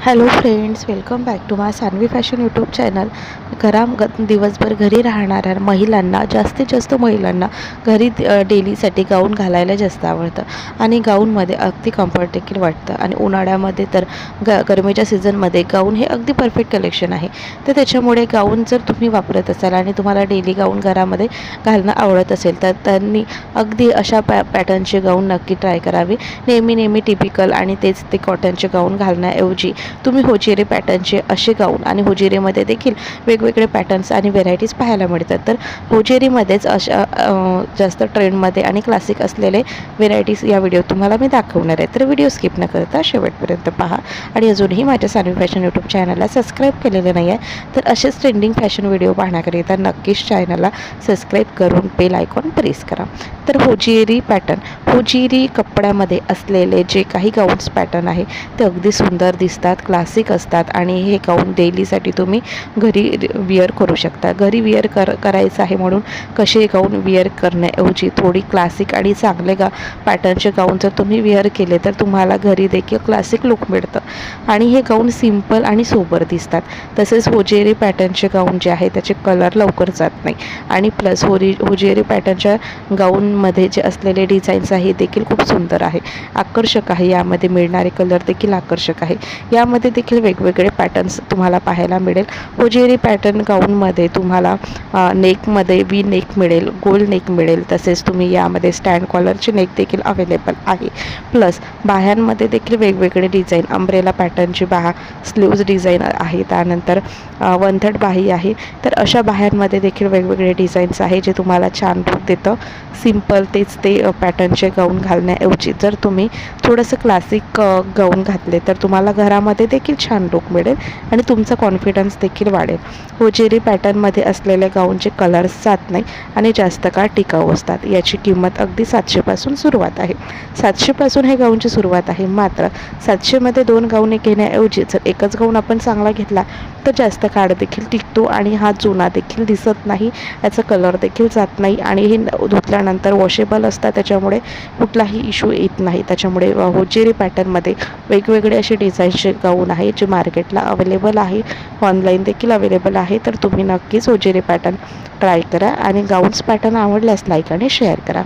Hello friends, welcome back to my Sanvi fashion YouTube channel. दिवसभर घरी राहणाऱ्या महिलांना, जास्तीत जास्त महिलांना घरी डेलीसाठी गाऊन घालायला जास्त आवडतं आणि गाऊनमध्ये अगदी कम्फर्ट देखील वाटतं. आणि उन्हाळ्यामध्ये तर गरमीच्या सीझनमध्ये गाऊन हे अगदी परफेक्ट कलेक्शन आहे. तर त्याच्यामुळे गाऊन जर तुम्ही वापरत असाल आणि तुम्हाला डेली गाऊन घरामध्ये घालणं आवडत असेल तर त्यांनी अगदी अशा पॅटर्नचे गाऊन नक्की ट्राय करावे. नेहमी टिपिकल आणि तेच ते कॉटनचे गाऊन घालण्याऐवजी तुम्ही होजिरी पॅटर्नचे असे गाऊन, आणि होजिरीमध्ये देखील वेगवेगळे पॅटर्न्स आणि व्हेरायटीज पाहायला मिळतात. तर होजिरीमध्येच अशा जास्त ट्रेंडमध्ये आणि क्लासिक असलेले व्हेरायटीज या व्हिडिओ तुम्हाला मी दाखवणार आहे. तर व्हिडिओ स्किप न करता शेवटपर्यंत पहा. आणि अजूनही माझ्या सान्वी फॅशन यूट्यूब चॅनलला सबस्क्राईब केलेलं नाही आहे तर असेच ट्रेंडिंग फॅशन व्हिडिओ पाहण्याकरिता नक्कीच चॅनलला सबस्क्राईब करून बेल आयकॉन प्रेस करा. तर होजिरी पॅटर्न, होजिरी कपड्यामध्ये असलेले जे काही गाऊन्स पॅटर्न आहे ते अगदी सुंदर दिसतात, क्लासिक असतात आणि हे गाऊन डेलीसाठी तुम्ही घरी विअर करू शकता. घरी विअर करायचं आहे म्हणून कसे गाऊन विअर करण्याऐवजी थोडी क्लासिक आणि चांगले पॅटर्नचे गाऊन जर तुम्ही विअर केले तर तुम्हाला घरी देखील क्लासिक लुक मिळतं आणि हे गाऊन सिम्पल आणि सोबर दिसतात. तसेच होजिरी पॅटर्नचे गाऊन जे आहे त्याचे कलर लवकर जात नाही आणि प्लस होजिरी पॅटर्नच्या गाऊनमध्ये जे असलेले डिझाईन्स आहे देखील खूप सुंदर आहे, आकर्षक आहे. यामध्ये मिळणारे कलर देखील आकर्षक आहे. यामध्ये देखील वेगवेगळे पॅटर्न्स तुम्हाला पाहायला मिळेल. होजिरी पॅटर्न गाऊनमध्ये तुम्हाला नेकमध्ये वी नेक मिळेल, गोल नेक मिळेल. तसेच तुम्ही यामध्ये स्टँड कॉलरचे नेक देखील अवेलेबल आहे. प्लस बाह्यांमध्ये देखील वेगवेगळे डिझाईन, अंब्रेला पॅटर्नची स्लीव्ज डिझाईन आहे. त्यानंतर वनथर्ड बाही आहे. तर अशा बाह्यांमध्ये देखील वेगवेगळे डिझाईन्स आहे जे तुम्हाला छान लूक देतं. सिम्पल तेच ते पॅटर्नचे गाऊन घालण्याऐवजी जर तुम्ही थोडंसं क्लासिक गाऊन घातले तर तुम्हाला घरामध्ये देखील छान लुक मिळेल आणि तुमचा कॉन्फिडन्स देखील वाढेल. होजिरी पॅटर्नमध्ये असलेले गाऊनचे कलर्स जात नाही आणि जास्त काळ टिकाऊ असतात. याची किंमत अगदी 700पासून सुरुवात आहे. 700पासून हे गाऊनची सुरुवात आहे. मात्र 700मध्ये 2 गाऊन घेण्याऐवजी जर एकच गाऊन आपण चांगला घेतला तर जास्त काळ देखील टिकतो आणि हा जुना देखील दिसत नाही, याचा कलर देखील जात नाही आणि हे धुतल्यानंतर वॉशेबल असतात, त्याच्यामुळे कुठलाही इश्यू येत नाही. त्याच्यामुळे होजिरी पॅटर्नमध्ये वेगवेगळे असे डिझाईनचे गाऊन आहे जे मार्केटला अवेलेबल आहे, ऑनलाईन देखील अवेलेबल आहे. तर तुम्ही नक्कीच होजिरी पॅटर्न ट्राय करा आणि गाऊन्स पॅटर्न आवडल्यास लाईक आणि शेअर करा.